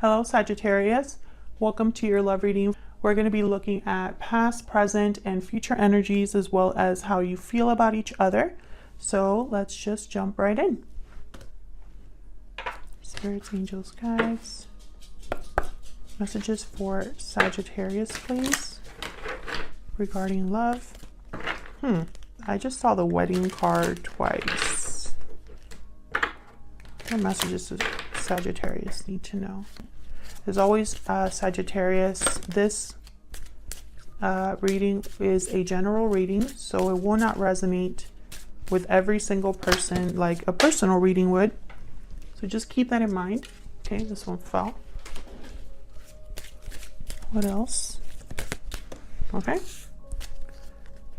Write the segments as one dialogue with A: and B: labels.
A: Hello, Sagittarius. Welcome to your love reading. We're going to be looking at past, present, and future energies, as well as how you feel about each other. So let's just jump right in. Spirits, angels, guides. Messages for Sagittarius, please, regarding love. I just saw the wedding card twice. What messages does Sagittarius need to know? As always, Sagittarius, this reading is a general reading, so it will not resonate with every single person like a personal reading would. So just keep that in mind. Okay, this one fell. What else? Okay.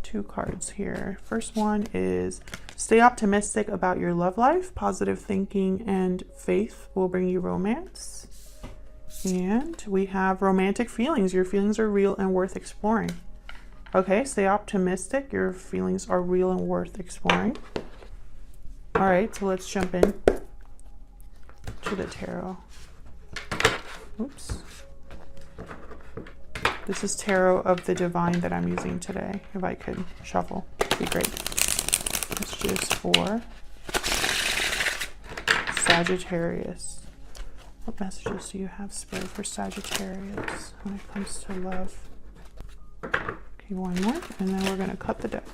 A: 2 cards here. First one is stay optimistic about your love life. Positive thinking and faith will bring you romance. And we have romantic feelings. Your feelings are real and worth exploring. Okay, stay optimistic. Your feelings are real and worth exploring. All right, so let's jump in to the tarot. Oops. This is Tarot of the Divine that I'm using today. If I could shuffle, it'd be great. Messages for Sagittarius. What messages do you have, Spirit, for Sagittarius when it comes to love? Okay, one more, and then we're going to cut the deck.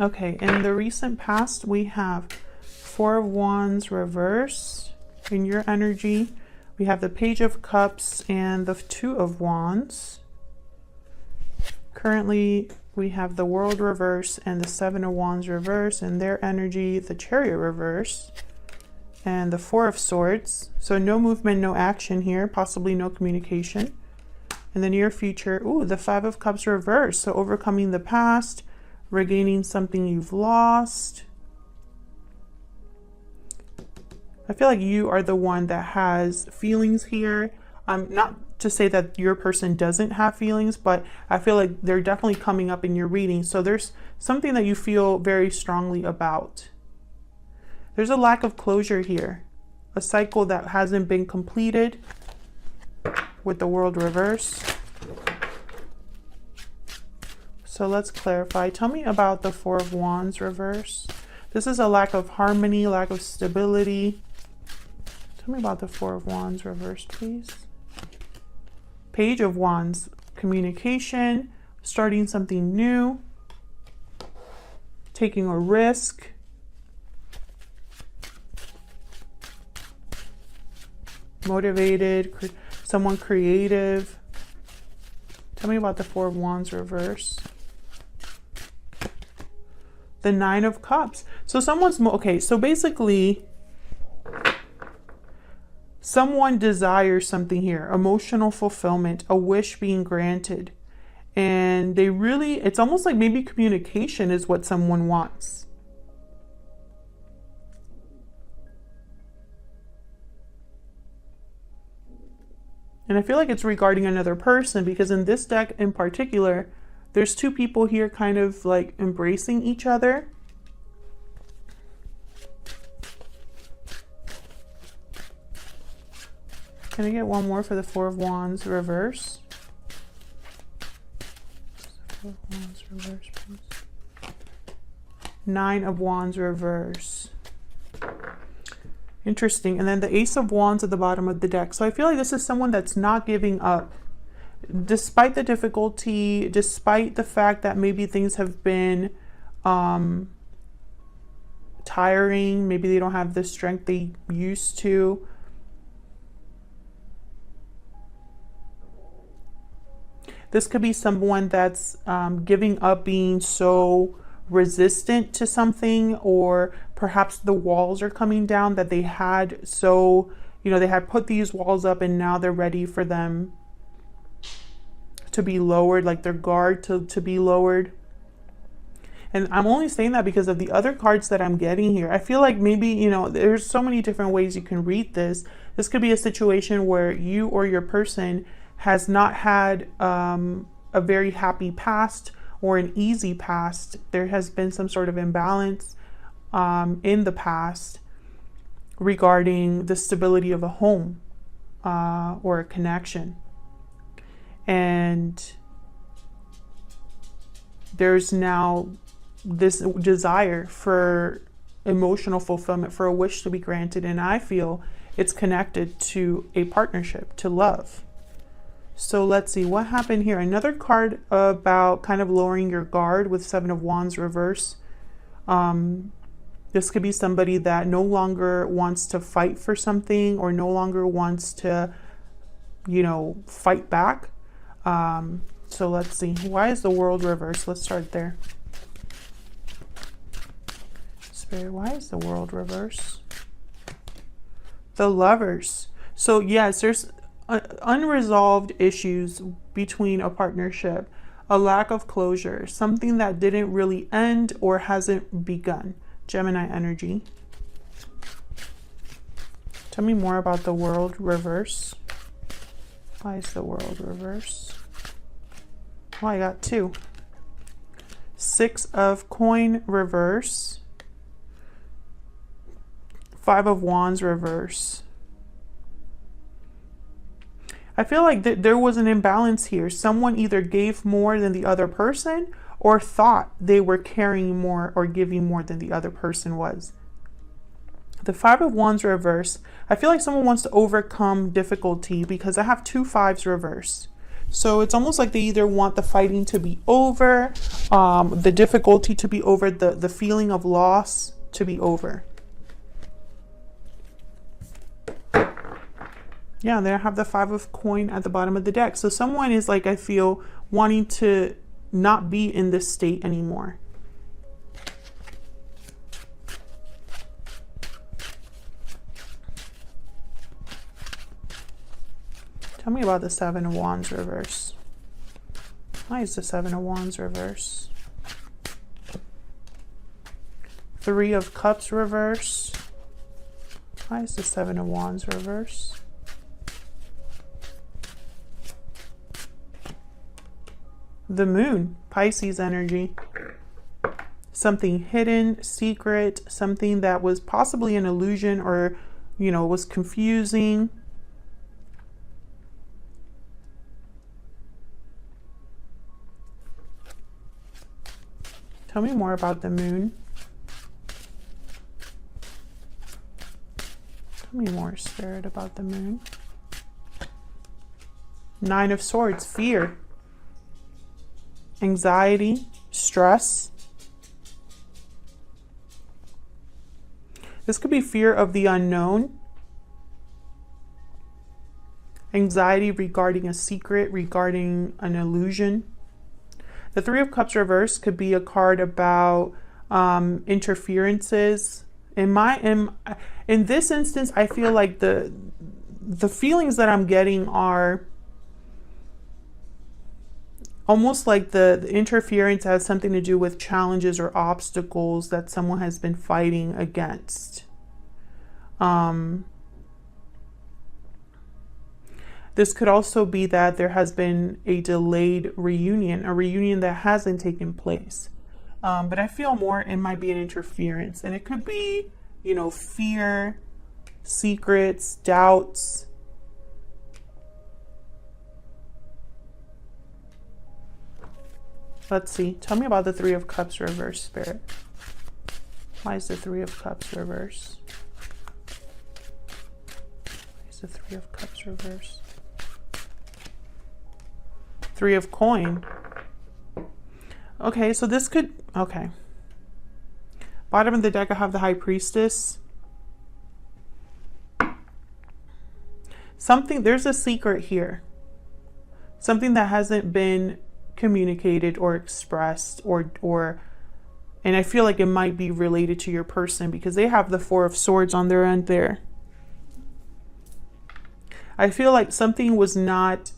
A: Okay, in the recent past, we have 4 of Wands reverse in your energy. We have the Page of Cups and the 2 of Wands. Currently, we have the World reverse and the 7 of Wands reverse in their energy, the Chariot reverse, and the 4 of Swords. So no movement, no action here, possibly no communication. In the near future, the 5 of Cups reverse. So overcoming the past, regaining something you've lost. I feel like you are the one that has feelings here. Not to say that your person doesn't have feelings, but I feel like they're definitely coming up in your reading. So there's something that you feel very strongly about. There's a lack of closure here. A cycle that hasn't been completed with the World reverse. So let's clarify. Tell me about the 4 of Wands reverse. This is a lack of harmony, lack of stability. Tell me about the 4 of Wands reverse, please. Page of Wands, communication, starting something new, taking a risk. Motivated, someone creative. Tell me about the 4 of Wands reverse. The 9 of Cups. So someone's, okay, so basically someone desires something here, emotional fulfillment, a wish being granted. And they really, it's almost like maybe communication is what someone wants. And I feel like it's regarding another person, because in this deck in particular, there's 2 people here kind of like embracing each other. Can I get one more for the 4 of Wands reverse? 4 of Wands reverse, please. 9 of Wands reverse. Interesting. And then the Ace of Wands at the bottom of the deck. So I feel like this is someone that's not giving up. Despite the difficulty, despite the fact that maybe things have been tiring, maybe they don't have the strength they used to. This could be someone that's giving up being so resistant to something, or perhaps the walls are coming down that they had. So, they had put these walls up and now they're ready for them to be lowered, like their guard to be lowered. And I'm only saying that because of the other cards that I'm getting here. I feel like maybe, there's so many different ways you can read this. This could be a situation where you or your person has not had a very happy past, or an easy past. There has been some sort of imbalance in the past regarding the stability of a home or a connection. And there's now this desire for emotional fulfillment, for a wish to be granted. And I feel it's connected to a partnership, to love. So let's see what happened here. Another card about kind of lowering your guard with Seven of Wands reverse. This could be somebody that no longer wants to fight for something or no longer wants to, you know, fight back. So let's see. Why is the World reversed? Let's start there. Spirit, why is the World reversed? The Lovers. So yes, there's unresolved issues between a partnership, a lack of closure, something that didn't really end or hasn't begun. Gemini energy. Tell me more about the World reverse. Why is the World reverse? Oh, I got two. Six of Coin reverse. Five of Wands reverse. I feel like there was an imbalance here. Someone either gave more than the other person or thought they were carrying more or giving more than the other person was. The Five of Wands reverse. I feel like someone wants to overcome difficulty because I have two fives reverse. So it's almost like they either want the fighting to be over, the difficulty to be over, the feeling of loss to be over. Yeah, there I have the Five of Coin at the bottom of the deck. So someone is like, I feel, wanting to not be in this state anymore. Tell me about the Seven of Wands reverse. Why is the Seven of Wands reverse? Three of Cups reverse. Why is the Seven of Wands reverse? The Moon, Pisces energy. Something hidden, secret, something that was possibly an illusion or, you know, was confusing. Tell me more about the Moon. Tell me more, Spirit, about the Moon. Nine of Swords, fear. Anxiety, stress. This could be fear of the unknown. Anxiety regarding a secret, regarding an illusion. The Three of Cups reverse could be a card about interferences. In this instance, I feel like the feelings that I'm getting are almost like the interference has something to do with challenges or obstacles that someone has been fighting against. This could also be that there has been a delayed reunion, a reunion that hasn't taken place. But I feel more it might be an interference. And it could be, you know, fear, secrets, doubts. Let's see. Tell me about the Three of Cups reverse, Spirit. Why is the Three of Cups reverse? Why is the Three of Cups reverse? Three of Coin. Okay, so this could... Okay. Bottom of the deck, I have the High Priestess. There's a secret here. Something that hasn't been communicated or expressed or and I feel like it might be related to your person because they have the Four of Swords on their end there. I feel like something was not,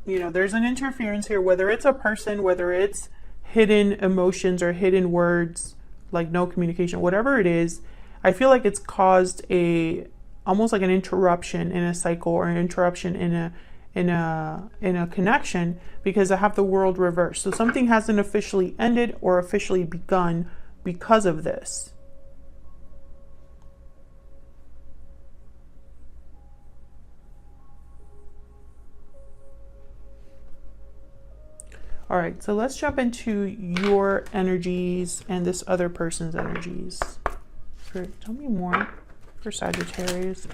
A: you know, there's an interference here, whether it's a person, whether it's hidden emotions or hidden words, like no communication, whatever it is. I feel like it's caused almost like an interruption in a cycle or an interruption in a connection because I have the world reversed. So something hasn't officially ended or officially begun because of this. All right, so let's jump into your energies and this other person's energies. Tell me more for Sagittarius.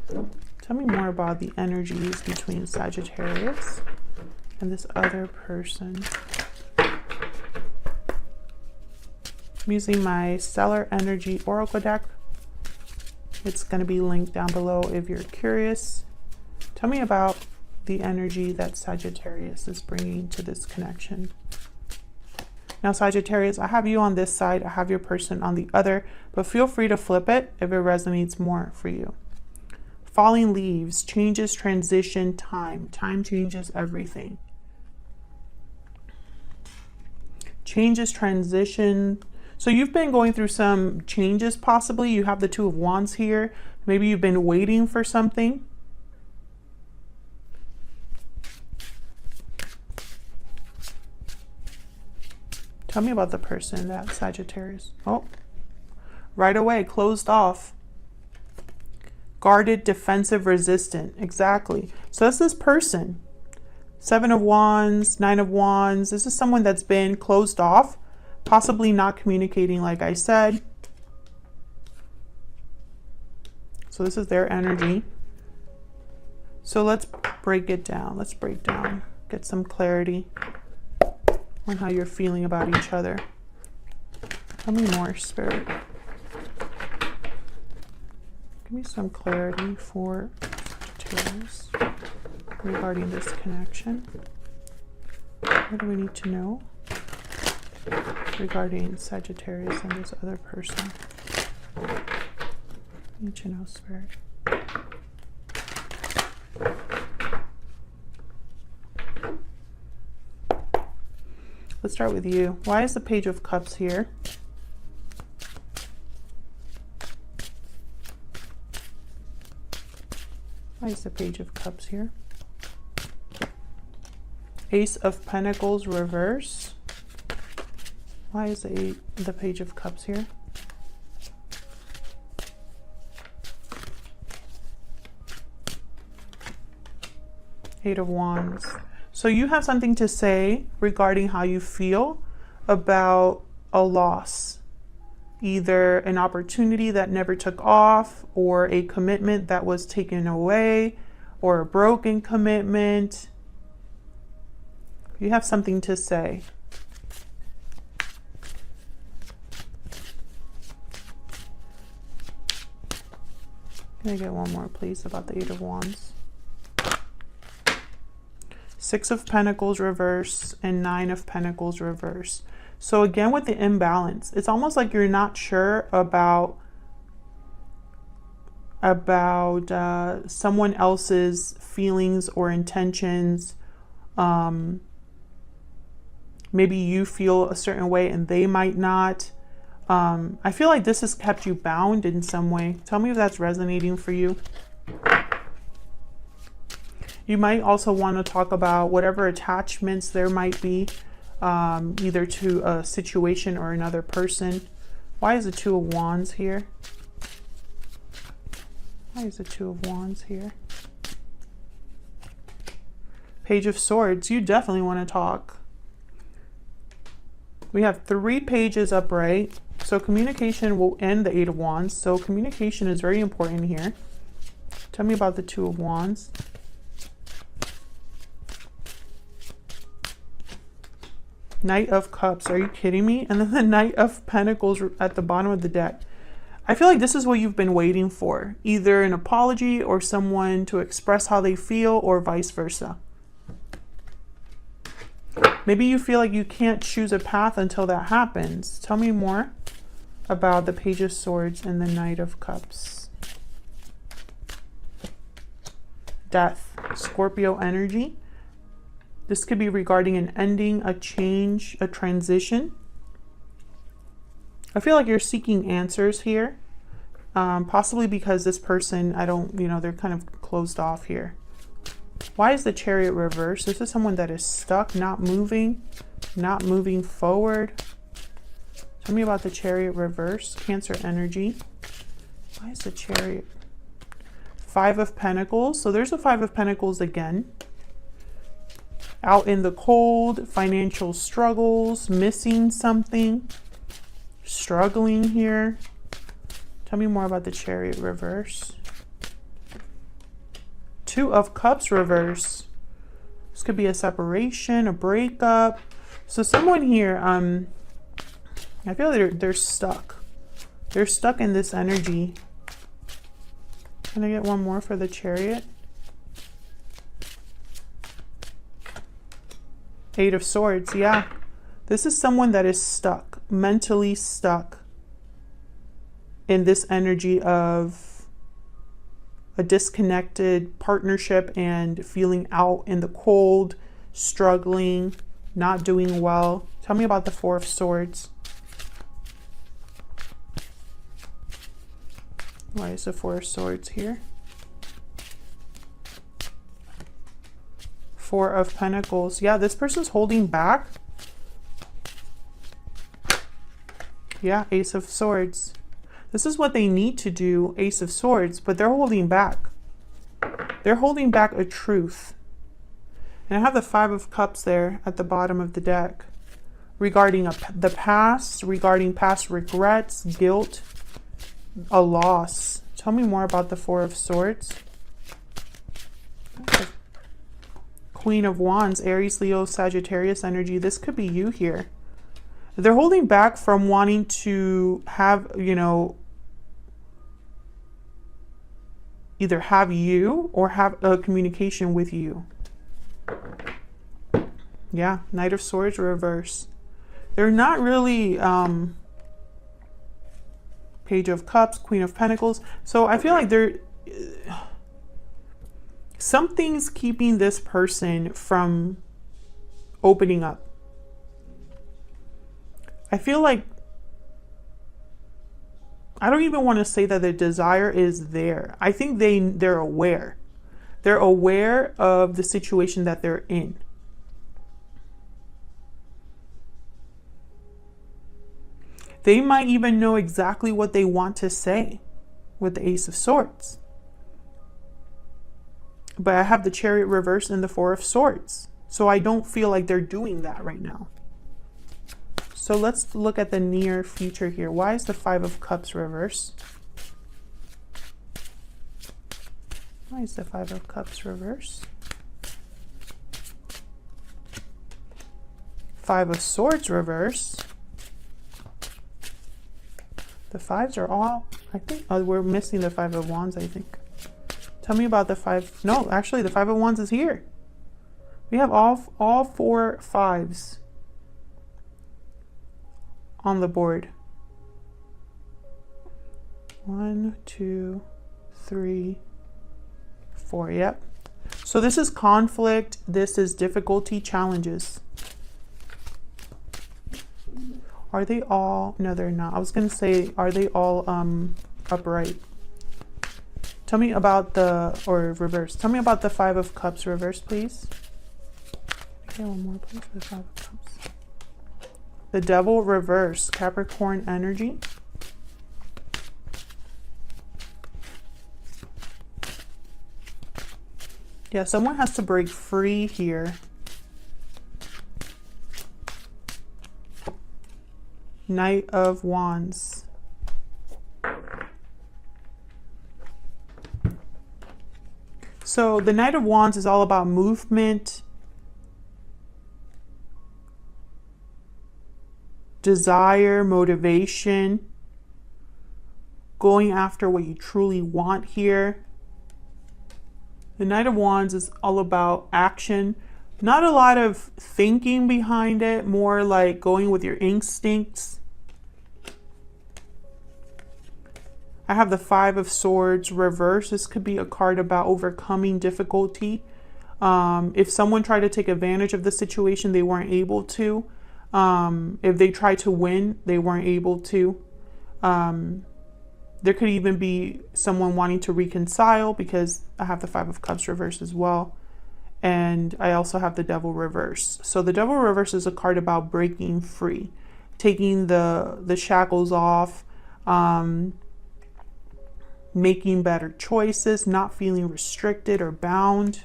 A: Tell me more about the energies between Sagittarius and this other person. I'm using my Stellar Energy Oracle deck. It's going to be linked down below if you're curious. Tell me about the energy that Sagittarius is bringing to this connection. Now, Sagittarius, I have you on this side, I have your person on the other, but feel free to flip it if it resonates more for you. Falling leaves, changes, transition, time. Time changes everything. Changes, transition. So you've been going through some changes possibly. You have the Two of Wands here. Maybe you've been waiting for something. Tell me about the person, that Sagittarius. Oh, right away, closed off. Guarded, defensive, resistant. Exactly. So that's this person. Seven of Wands, Nine of Wands. This is someone that's been closed off, possibly not communicating, like I said. So this is their energy. So let's break it down. Let's break down, get some clarity on how you're feeling about each other. Tell me more, Spirit. Give me some clarity for Sagittarius regarding this connection. What do we need to know regarding Sagittarius and this other person? Need to know, Spirit. Let's start with you. Why is the Page of Cups here? Why is the Page of Cups here? Ace of Pentacles reverse. Why is the Page of Cups here? Eight of Wands. So you have something to say regarding how you feel about a loss. Either an opportunity that never took off, or a commitment that was taken away, or a broken commitment. You have something to say. Can I get one more, please, about the Eight of Wands? Six of Pentacles reverse and Nine of Pentacles reverse. So again, with the imbalance, it's almost like you're not sure about someone else's feelings or intentions. Maybe you feel a certain way and they might not. I feel like this has kept you bound in some way. Tell me if that's resonating for you. You might also want to talk about whatever attachments there might be, either to a situation or another person. Why is the Two of Wands here? Why is the Two of Wands here? Page of Swords. You definitely want to talk. We have 3 pages upright. So communication will end the Eight of Wands. So communication is very important here. Tell me about the Two of Wands. Knight of Cups. Are you kidding me? And then the Knight of Pentacles at the bottom of the deck. I feel like this is what you've been waiting for. Either an apology or someone to express how they feel, or vice versa. Maybe you feel like you can't choose a path until that happens. Tell me more about the Page of Swords and the Knight of Cups. Death. Scorpio energy. This could be regarding an ending, a change, a transition. I feel like you're seeking answers here. Possibly because this person, they're kind of closed off here. Why is the Chariot reversed? This is someone that is stuck, not moving forward. Tell me about the Chariot reverse. Cancer energy. Why is the Chariot? Five of Pentacles. So there's a Five of Pentacles again. Out in the cold, financial struggles, missing something, struggling here. Tell me more about the Chariot reverse. Two of Cups reverse. This could be a separation, a breakup. So someone here, I feel like they're stuck. They're stuck in this energy. Can I get one more for the Chariot? Eight of Swords, yeah. This is someone that is stuck, mentally stuck in this energy of a disconnected partnership and feeling out in the cold, struggling, not doing well. Tell me about the Four of Swords. Why is the Four of Swords here? Four of Pentacles. Yeah, this person's holding back. Yeah, Ace of Swords. This is what they need to do, Ace of Swords, but they're holding back. They're holding back a truth. And I have the Five of Cups there at the bottom of the deck. Regarding the past, regarding past regrets, guilt, a loss. Tell me more about the Four of Swords. Queen of Wands, Aries, Leo, Sagittarius energy. This could be you here. They're holding back from wanting to have, you know, either have you or have a communication with you. Yeah, Knight of Swords reverse. They're not really Page of Cups, Queen of Pentacles. So I feel like they're something's keeping this person from opening up. I feel like, I don't even want to say that the desire is there. I think they're aware. They're aware of the situation that they're in. They might even know exactly what they want to say with the Ace of Swords. But I have the Chariot reverse and the Four of Swords. So I don't feel like they're doing that right now. So let's look at the near future here. Why is the Five of Cups reverse? Why is the Five of Cups reverse? Five of Swords reverse. The fives are all, I think, oh, we're missing the Five of Wands, I think. Tell me about the five. No, actually, the Five of Wands is here. We have all four fives on the board. 1, 2, 3, 4. Yep. So this is conflict. This is difficulty, challenges. Are they all? No, they're not. I was going to say, are they all upright? Tell me about the, or reverse. Tell me about the Five of Cups reverse, please. Okay, one more, please. The Five of Cups. The Devil reverse, Capricorn energy. Yeah, someone has to break free here. Knight of Wands. So the Knight of Wands is all about movement, desire, motivation, going after what you truly want here. The Knight of Wands is all about action. Not a lot of thinking behind it, more like going with your instincts. I have the Five of Swords reverse. This could be a card about overcoming difficulty. If someone tried to take advantage of the situation, they weren't able to. If they tried to win, they weren't able to. There could even be someone wanting to reconcile, because I have the Five of Cups reverse as well. And I also have the Devil reverse. So the Devil reverse is a card about breaking free, taking the shackles off, making better choices, not feeling restricted or bound.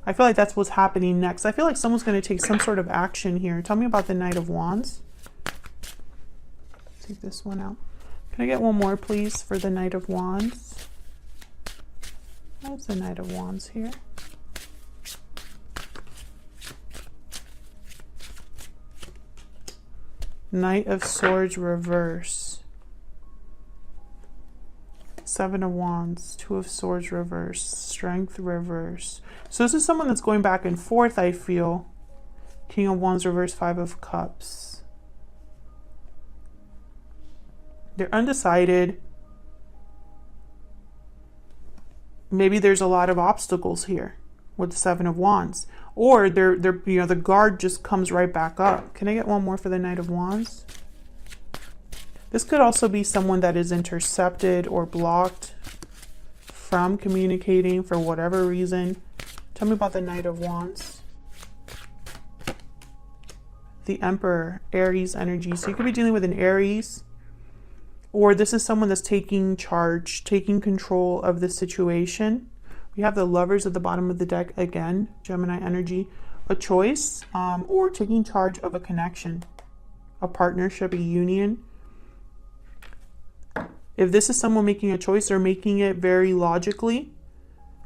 A: I feel like that's what's happening next. I feel like someone's going to take some sort of action here. Tell me about the Knight of Wands. Take this one out. Can I get one more, please, for the Knight of Wands? What's the Knight of Wands here? Knight of Swords reverse. Seven of Wands, Two of Swords reverse, Strength reverse. So this is someone that's going back and forth, I feel. King of Wands reverse, Five of Cups. They're undecided. Maybe there's a lot of obstacles here with the Seven of Wands. Or they're you know, the guard just comes right back up. Can I get one more for the Knight of Wands? This could also be someone that is intercepted or blocked from communicating for whatever reason. Tell me about the Knight of Wands. The Emperor, Aries energy. So you could be dealing with an Aries, or this is someone that's taking charge, taking control of the situation. We have the Lovers at the bottom of the deck again, Gemini energy, a choice, or taking charge of a connection, a partnership, a union. If this is someone making a choice, they're making it very logically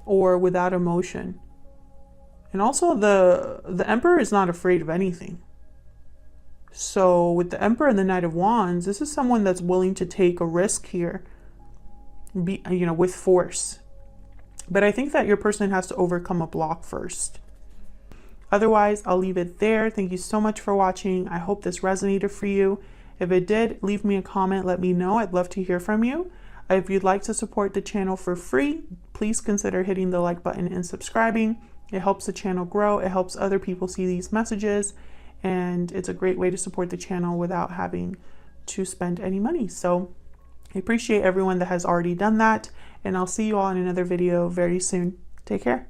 A: or without emotion. And also the Emperor is not afraid of anything. So with the Emperor and the Knight of Wands, this is someone that's willing to take a risk here, you know, with force. But I think that your person has to overcome a block first. Otherwise, I'll leave it there. Thank you so much for watching. I hope this resonated for you. If it did, leave me a comment. Let me know. I'd love to hear from you. If you'd like to support the channel for free, please consider hitting the like button and subscribing. It helps the channel grow. It helps other people see these messages. And it's a great way to support the channel without having to spend any money. So I appreciate everyone that has already done that. And I'll see you all in another video very soon. Take care.